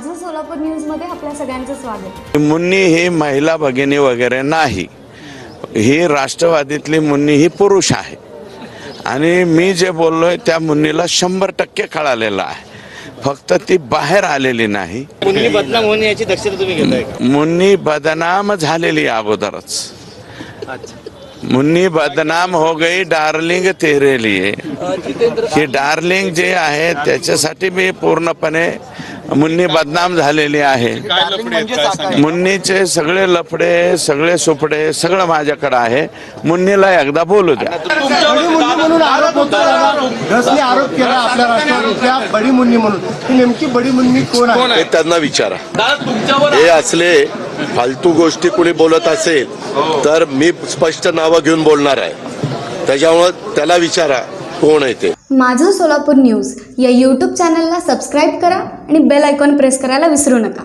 माझं सोलापूर न्यूजमध्ये आपल्या सगळ्यांचं स्वागत। मुन्नी ही महिला भगिनी वगैरे नाही, ही राष्ट्रवादीतली मुन्नी ही पुरुष आहे आणि मी जे बोललोय त्या मुन्नीला 100% कळालेलं आहे, फक्त ती बाहेर आलेली नाही। मुन्नी बदनाम होणे याची दक्षता तुम्ही घेताय का? मुन्नी बदनाम झालेली अगोदरच। अच्छा, मुन्नी बदनाम हो गई डार्लिंग तेरे लिए। ही डार्लिंग जे आहे त्याच्यासाठी मी पूर्णपणे मुन्नी बदनाम झालेली आहे। मुन्नीचे सगळे लफडे सगळे सुपडे सगळं माझ्याकडे आहे, मुन्नीला एकदा बोलू द्या। म्हणून आरोप होता, घसने आरोप केला आपल्या राष्ट्रवादीच्या बडी मुन्नी म्हणून। ही नेमकी बडी मुन्नी कोण आहे हे त्यांना विचारा। हे असले फालतू गोष्टी कुणी बोलत असेल तर मी स्पष्ट नावं घेऊन बोलणार आहे, त्याच्यामुळे त्याला विचारा कोण आहे ते। माझं सोलापूर न्यूज या यूट्यूब चॅनलला सबस्क्राईब करा आणि बेल आयकॉन प्रेस करायला विसरू नका।